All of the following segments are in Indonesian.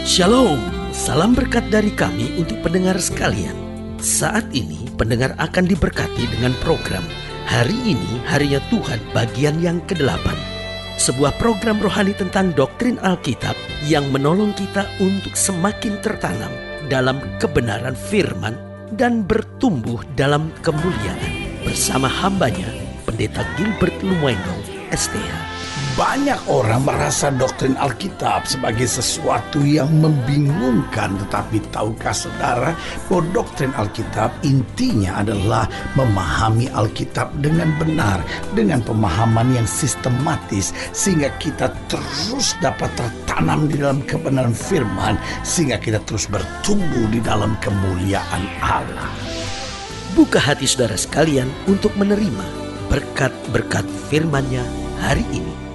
Shalom, salam berkat dari kami untuk pendengar sekalian. Saat ini pendengar akan diberkati dengan program Hari Ini Harinya Tuhan bagian yang ke-8. Sebuah program rohani tentang doktrin Alkitab yang menolong kita untuk semakin tertanam dalam kebenaran firman dan bertumbuh dalam kemuliaan. Bersama hambanya, Pendeta Gilbert Lumendo, STH. Banyak orang merasa doktrin Alkitab sebagai sesuatu yang membingungkan. Tetapi tahukah saudara bahwa doktrin Alkitab intinya adalah memahami Alkitab dengan benar, dengan pemahaman yang sistematis, sehingga kita terus dapat tertanam di dalam kebenaran firman, sehingga kita terus bertumbuh di dalam kemuliaan Allah. Buka hati saudara sekalian untuk menerima berkat-berkat firman-Nya hari ini.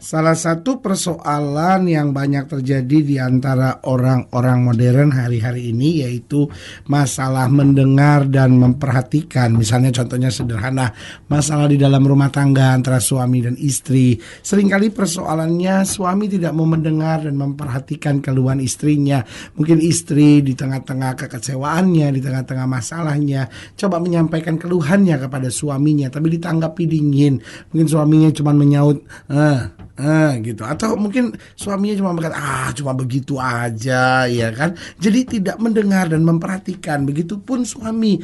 Salah satu persoalan yang banyak terjadi di antara orang-orang modern hari-hari ini yaitu masalah mendengar dan memperhatikan. Misalnya contohnya sederhana, masalah di dalam rumah tangga antara suami dan istri. Seringkali persoalannya suami tidak mau mendengar dan memperhatikan keluhan istrinya. Mungkin istri di tengah-tengah kekecewaannya, di tengah-tengah masalahnya, coba menyampaikan keluhannya kepada suaminya, tapi ditanggapi dingin. Mungkin suaminya cuma menyaut, gitu, atau mungkin suaminya cuma berkata cuma begitu aja, ya kan. Jadi tidak mendengar dan memperhatikan. Begitupun suami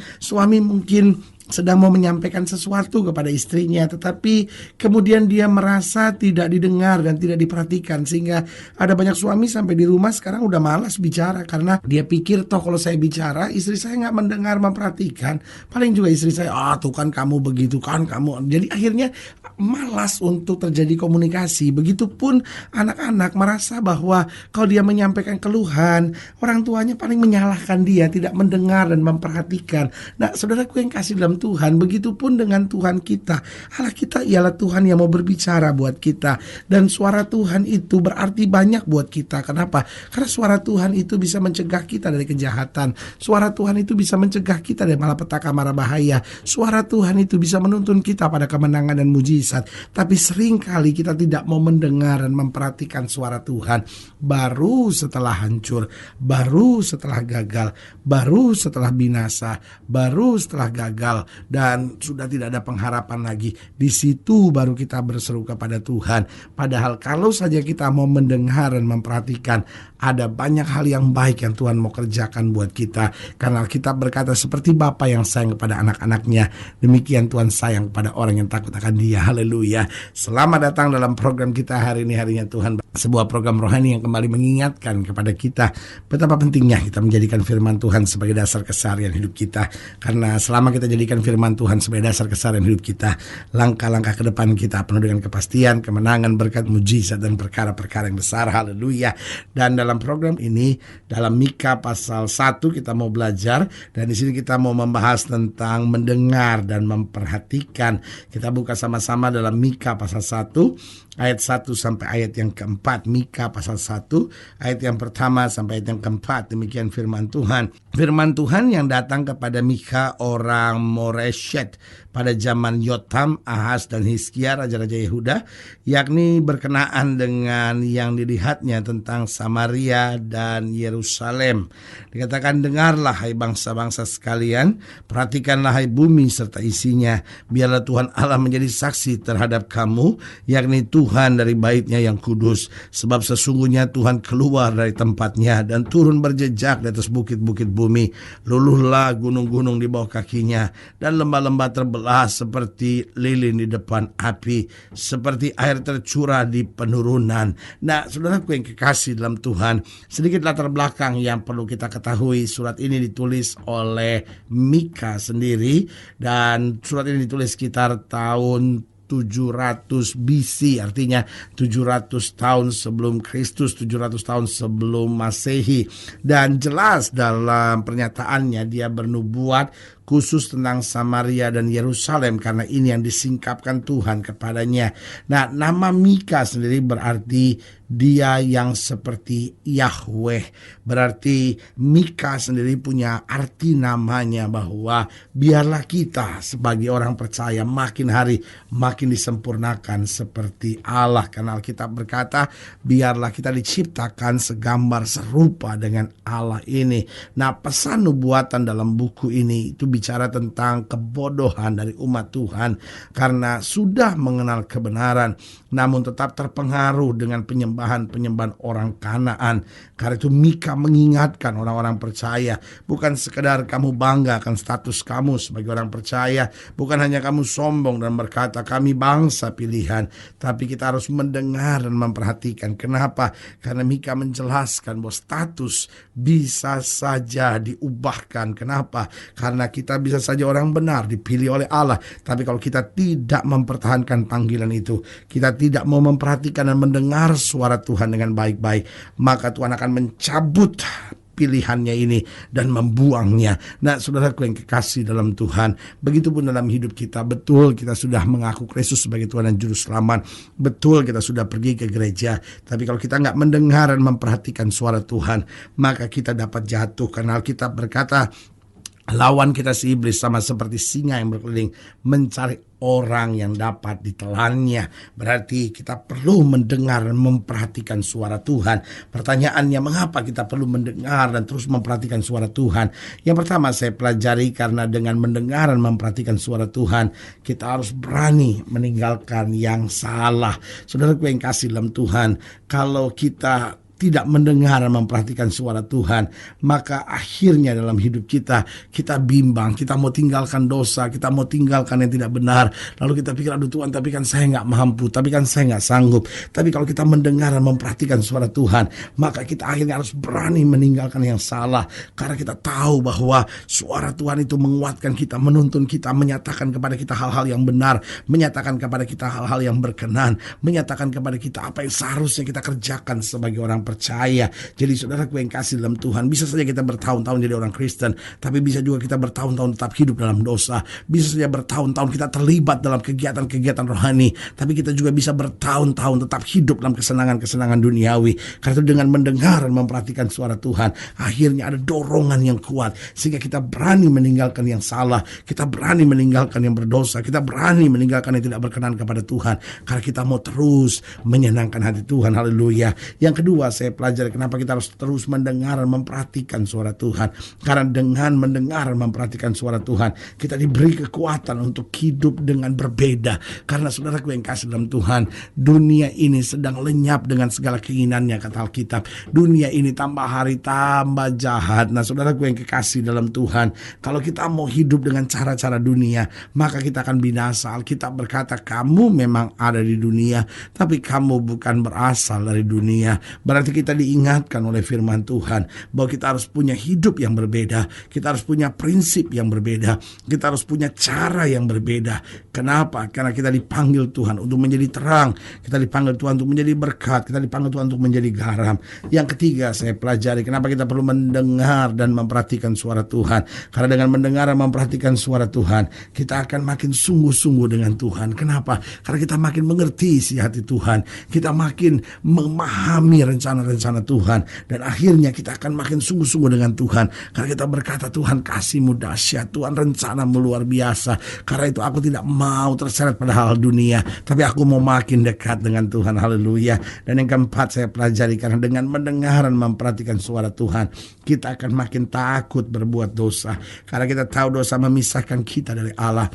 mungkin sedang mau menyampaikan sesuatu kepada istrinya, tetapi kemudian dia merasa tidak didengar dan tidak diperhatikan, sehingga ada banyak suami sampai di rumah sekarang udah malas bicara karena dia pikir toh kalau saya bicara istri saya nggak mendengar, memperhatikan, paling juga istri saya tuh kan kamu begitu kan kamu. Jadi akhirnya malas untuk terjadi komunikasi. Begitupun anak-anak merasa bahwa kalau dia menyampaikan keluhan, orang tuanya paling menyalahkan dia, tidak mendengar dan memperhatikan. Nah, saudaraku yang kasih dalam Tuhan, begitupun dengan Tuhan kita. Allah kita ialah Tuhan yang mau berbicara buat kita, dan suara Tuhan itu berarti banyak buat kita. Kenapa? Karena suara Tuhan itu bisa mencegah kita dari kejahatan. Suara Tuhan itu bisa mencegah kita dari malapetaka mara bahaya. Suara Tuhan itu bisa menuntun kita pada kemenangan dan mujizat. Tapi seringkali kita tidak mau mendengar dan memperhatikan suara Tuhan. Baru setelah hancur, baru setelah gagal, baru setelah binasa, baru setelah gagal dan sudah tidak ada pengharapan lagi, di situ baru kita berseru kepada Tuhan. Padahal kalau saja kita mau mendengar dan memperhatikan, ada banyak hal yang baik yang Tuhan mau kerjakan buat kita. Karena kita berkata seperti Bapa yang sayang kepada anak-anaknya, demikian Tuhan sayang kepada orang yang takut akan Dia. Haleluya. Selamat datang dalam program kita hari ini, Harinya Tuhan. Sebuah program rohani yang kembali mengingatkan kepada kita betapa pentingnya kita menjadikan firman Tuhan sebagai dasar keseharian hidup kita. Karena selama kita jadikan firman Tuhan sebagai dasar keseharian hidup kita, langkah-langkah ke depan kita penuh dengan kepastian, kemenangan, berkat, mujizat, dan perkara-perkara yang besar. Haleluya. Dan dalam program ini, dalam Mika pasal 1 kita mau belajar, dan di sini kita mau membahas tentang mendengar dan memperhatikan. Kita buka sama-sama dalam Mika pasal 1 ayat 1 sampai ayat yang keempat. Mika pasal 1 ayat yang pertama sampai ayat yang keempat. Demikian firman Tuhan. Firman Tuhan yang datang kepada Mika orang Moreshet pada zaman Yotam, Ahaz, dan Hizkia, raja-raja Yehuda, yakni berkenaan dengan yang dilihatnya tentang Samaria dan Yerusalem. Dikatakan, dengarlah hai bangsa-bangsa sekalian, perhatikanlah hai bumi serta isinya, biarlah Tuhan Allah menjadi saksi terhadap kamu, yakni Tuhan dari bait-Nya yang kudus. Sebab sesungguhnya Tuhan keluar dari tempatnya dan turun berjejak di atas bukit-bukit bumi. Luluhlah gunung-gunung di bawah kakinya, dan lembah-lembah terbelah seperti lilin di depan api, seperti air tercurah di penurunan. Nah, saudaraku yang kekasih dalam Tuhan, sedikit latar belakang yang perlu kita ketahui. Surat ini ditulis oleh Mika sendiri, dan surat ini ditulis sekitar tahun 700 BC, artinya 700 tahun sebelum Kristus, 700 tahun sebelum Masehi. Dan jelas dalam pernyataannya dia bernubuat khusus tentang Samaria dan Yerusalem karena ini yang disingkapkan Tuhan kepadanya. Nah, nama Mika sendiri berarti dia yang seperti Yahweh. Berarti Mika sendiri punya arti namanya bahwa biarlah kita sebagai orang percaya makin hari makin disempurnakan seperti Allah. Karena Alkitab berkata biarlah kita diciptakan segambar serupa dengan Allah ini. Nah, pesan nubuatan dalam buku ini itu bicara tentang kebodohan dari umat Tuhan karena sudah mengenal kebenaran namun tetap terpengaruh dengan penyembahan orang Kanaan. Karena itu Mika mengingatkan orang-orang percaya, bukan sekedar kamu bangga akan status kamu sebagai orang percaya, bukan hanya kamu sombong dan berkata kami bangsa pilihan, tapi kita harus mendengar dan memperhatikan. Kenapa? Karena Mika menjelaskan bahwa status bisa saja diubahkan. Kenapa? Karena kita bisa saja orang benar dipilih oleh Allah, tapi kalau kita tidak mempertahankan panggilan itu, kita tidak mau memperhatikan dan mendengar suara Tuhan dengan baik-baik, maka Tuhan akan mencabut pilihannya ini dan membuangnya. Nah, saudaraku yang kekasih dalam Tuhan, begitupun dalam hidup kita. Betul kita sudah mengaku Kristus sebagai Tuhan dan Juru Selamat, betul kita sudah pergi ke gereja, tapi kalau kita nggak mendengar dan memperhatikan suara Tuhan, maka kita dapat jatuh. Karena Alkitab berkata lawan kita si iblis sama seperti singa yang berkeliling mencari orang yang dapat ditelannya. Berarti kita perlu mendengar dan memperhatikan suara Tuhan. Pertanyaannya, mengapa kita perlu mendengar dan terus memperhatikan suara Tuhan? Yang pertama saya pelajari karena dengan mendengar dan memperhatikan suara Tuhan, kita harus berani meninggalkan yang salah. Saudaraku yang kasih dalam Tuhan, kalau kita tidak mendengar dan memperhatikan suara Tuhan, maka akhirnya dalam hidup kita bimbang, kita mau tinggalkan dosa, kita mau tinggalkan yang tidak benar, lalu kita pikir aduh Tuhan, tapi kan saya nggak mampu, tapi kan saya nggak sanggup. Tapi kalau kita mendengar dan memperhatikan suara Tuhan, maka kita akhirnya harus berani meninggalkan yang salah, karena kita tahu bahwa suara Tuhan itu menguatkan kita, menuntun kita, menyatakan kepada kita hal-hal yang benar, menyatakan kepada kita hal-hal yang berkenan, menyatakan kepada kita apa yang seharusnya kita kerjakan sebagai orang percaya. Jadi saudaraku yang kasih dalam Tuhan, bisa saja kita bertahun-tahun jadi orang Kristen, tapi bisa juga kita bertahun-tahun tetap hidup dalam dosa. Bisa saja bertahun-tahun kita terlibat dalam kegiatan-kegiatan rohani, tapi kita juga bisa bertahun-tahun tetap hidup dalam kesenangan-kesenangan duniawi. Karena itu dengan mendengar dan memperhatikan suara Tuhan, akhirnya ada dorongan yang kuat sehingga kita berani meninggalkan yang salah, kita berani meninggalkan yang berdosa, kita berani meninggalkan yang tidak berkenan kepada Tuhan, karena kita mau terus menyenangkan hati Tuhan. Haleluya. Yang kedua, saya pelajari kenapa kita harus terus mendengar dan memperhatikan suara Tuhan. Karena dengan mendengar dan memperhatikan suara Tuhan, kita diberi kekuatan untuk hidup dengan berbeda. Karena saudaraku yang kasih dalam Tuhan, dunia ini sedang lenyap dengan segala keinginannya, kata Alkitab. Dunia ini tambah hari tambah jahat. Nah, saudaraku yang kekasih dalam Tuhan, kalau kita mau hidup dengan cara-cara dunia, maka kita akan binasa. Alkitab berkata, kamu memang ada di dunia, tapi kamu bukan berasal dari dunia. Berarti kita diingatkan oleh firman Tuhan bahwa kita harus punya hidup yang berbeda, kita harus punya prinsip yang berbeda, kita harus punya cara yang berbeda. Kenapa? Karena kita dipanggil Tuhan untuk menjadi terang, kita dipanggil Tuhan untuk menjadi berkat, kita dipanggil Tuhan untuk menjadi garam. Yang ketiga saya pelajari kenapa kita perlu mendengar dan memperhatikan suara Tuhan. Karena dengan mendengar dan memperhatikan suara Tuhan, kita akan makin sungguh-sungguh dengan Tuhan. Kenapa? Karena kita makin mengerti isi hati Tuhan, kita makin memahami rencana Tuhan, dan akhirnya kita akan makin sungguh-sungguh dengan Tuhan. Karena kita berkata, Tuhan kasih-Mu dahsyat, Tuhan rencana-Mu luar biasa. Karena itu aku tidak mau terseret pada hal dunia, tapi aku mau makin dekat dengan Tuhan. Haleluya. Dan yang keempat saya pelajari, karena dengan mendengar dan memperhatikan suara Tuhan, kita akan makin takut berbuat dosa. Karena kita tahu dosa memisahkan kita dari Allah.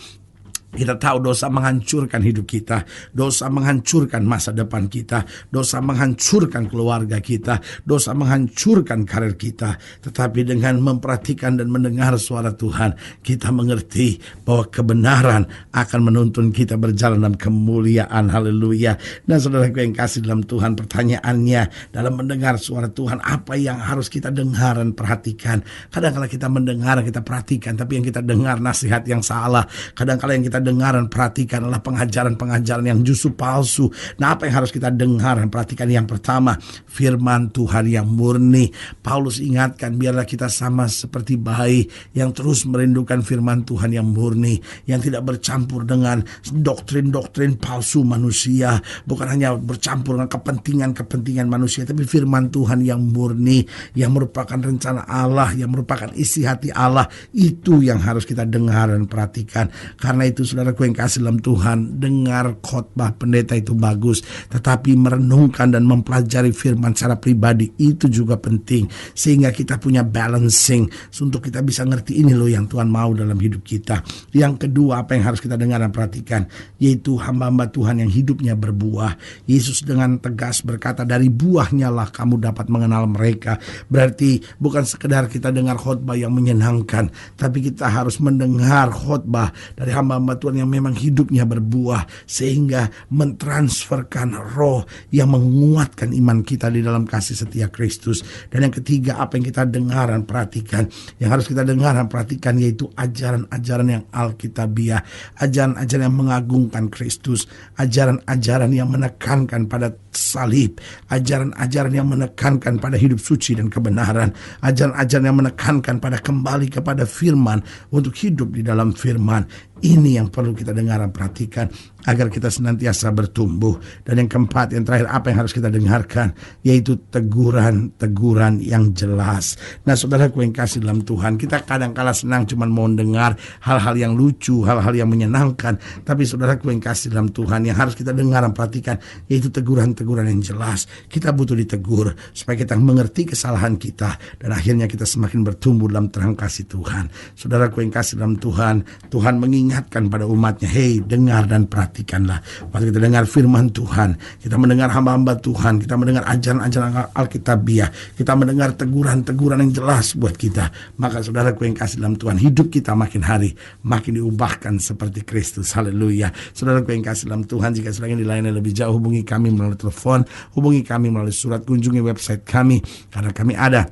Kita tahu dosa menghancurkan hidup kita, dosa menghancurkan masa depan kita, dosa menghancurkan keluarga kita, dosa menghancurkan karir kita. Tetapi dengan memperhatikan dan mendengar suara Tuhan, kita mengerti bahwa kebenaran akan menuntun kita berjalan dalam kemuliaan. Haleluya. Dan saudaraku yang kasih dalam Tuhan, pertanyaannya dalam mendengar suara Tuhan, apa yang harus kita dengar dan perhatikan? Kadang-kadang kita mendengar, kita perhatikan, tapi yang kita dengar nasihat yang salah. Kadang-kadang yang kita dengar dan perhatikan adalah pengajaran-pengajaran yang justru palsu. Nah, apa yang harus kita dengar dan perhatikan? Yang pertama, firman Tuhan yang murni. Paulus ingatkan, biarlah kita sama seperti bayi yang terus merindukan firman Tuhan yang murni, yang tidak bercampur dengan doktrin-doktrin palsu manusia, bukan hanya bercampur dengan kepentingan-kepentingan manusia, tapi firman Tuhan yang murni, yang merupakan rencana Allah, yang merupakan isi hati Allah. Itu yang harus kita dengar dan perhatikan. Karena itu saudaraku yang kasih dalam Tuhan, dengar khotbah pendeta itu bagus, tetapi merenungkan dan mempelajari firman secara pribadi itu juga penting, sehingga kita punya balancing untuk kita bisa ngerti ini loh yang Tuhan mau dalam hidup kita. Yang kedua, apa yang harus kita dengar dan perhatikan, yaitu hamba-hamba Tuhan yang hidupnya berbuah. Yesus dengan tegas berkata, dari buahnya lah kamu dapat mengenal mereka. Berarti bukan sekedar kita dengar khotbah yang menyenangkan, tapi kita harus mendengar khotbah dari hamba-hamba Tuhan yang memang hidupnya berbuah, sehingga mentransferkan roh yang menguatkan iman kita di dalam kasih setia Kristus. Dan yang ketiga, apa yang kita dengar dan perhatikan, yang harus kita dengar dan perhatikan, yaitu ajaran-ajaran yang alkitabiah, ajaran-ajaran yang mengagungkan Kristus, ajaran-ajaran yang menekankan pada salib, ajaran-ajaran yang menekankan pada hidup suci dan kebenaran, ajaran-ajaran yang menekankan pada kembali kepada firman untuk hidup di dalam firman. Ini yang perlu kita dengar dan perhatikan agar kita senantiasa bertumbuh. Dan yang keempat, yang terakhir, apa yang harus kita dengarkan, yaitu teguran-teguran yang jelas. Nah, saudaraku yang kasih dalam Tuhan, kita kadang-kala senang cuma mau dengar hal-hal yang lucu, hal-hal yang menyenangkan. Tapi saudaraku yang kasih dalam Tuhan, yang harus kita dengar dan perhatikan, yaitu teguran-teguran yang jelas. Kita butuh ditegur supaya kita mengerti kesalahan kita, dan akhirnya kita semakin bertumbuh dalam terang kasih Tuhan. Saudaraku yang kasih dalam Tuhan, Tuhan mengingatkan pada umatnya, hei, dengar dan perhatikanlah. Waktu kita dengar firman Tuhan, kita mendengar hamba-hamba Tuhan, kita mendengar ajaran-ajaran Alkitabiah, kita mendengar teguran-teguran yang jelas buat kita, maka saudaraku yang kasih dalam Tuhan, hidup kita makin hari makin diubahkan seperti Kristus. Haleluya. Saudaraku yang kasih dalam Tuhan, jika sedang dilayani lebih jauh, hubungi kami melalui telepon, hubungi kami melalui surat, kunjungi website kami, karena kami ada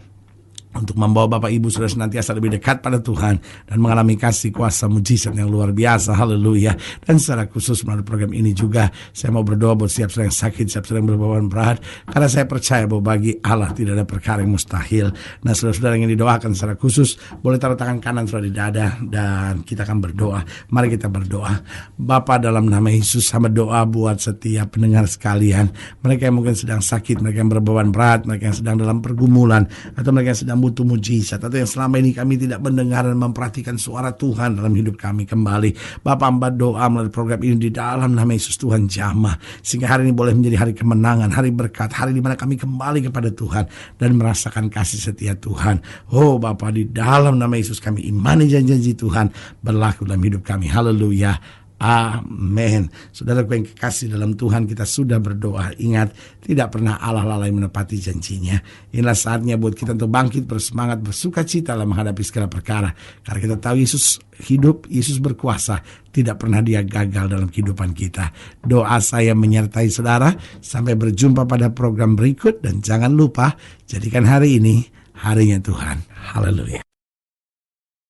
untuk membawa Bapak Ibu Saudara senantiasa lebih dekat pada Tuhan dan mengalami kasih kuasa mujizat yang luar biasa. Haleluya. Dan secara khusus melalui program ini juga saya mau berdoa buat siap sedang sakit, siap sedang berbeban berat, karena saya percaya bahwa bagi Allah tidak ada perkara yang mustahil. Nah, saudara-saudara yang didoakan secara khusus, boleh taruh tangan kanan saudara di dada dan kita akan berdoa. Mari kita berdoa. Bapa, dalam nama Yesus, hamba doa buat setiap pendengar sekalian, mereka yang mungkin sedang sakit, mereka yang berbeban berat, mereka yang sedang dalam pergumulan, atau mereka yang sedang butuh mujizat, atau yang selama ini kami tidak mendengar dan memperhatikan suara Tuhan dalam hidup kami kembali. Bapak, hamba doa melalui program ini di dalam nama Yesus, Tuhan jamah, sehingga hari ini boleh menjadi hari kemenangan, hari berkat, hari di mana kami kembali kepada Tuhan dan merasakan kasih setia Tuhan. Oh Bapak, di dalam nama Yesus kami imani janji-janji Tuhan berlaku dalam hidup kami. Haleluya. Amin. Saudaraku yang kekasih dalam Tuhan, kita sudah berdoa. Ingat, tidak pernah Allah lalai menepati janjinya. Inilah saatnya buat kita untuk bangkit, bersemangat, bersuka cita dalam menghadapi segala perkara. Karena kita tahu Yesus hidup, Yesus berkuasa. Tidak pernah dia gagal dalam kehidupan kita. Doa saya menyertai saudara. Sampai berjumpa pada program berikut. Dan jangan lupa, jadikan hari ini harinya Tuhan. Haleluya.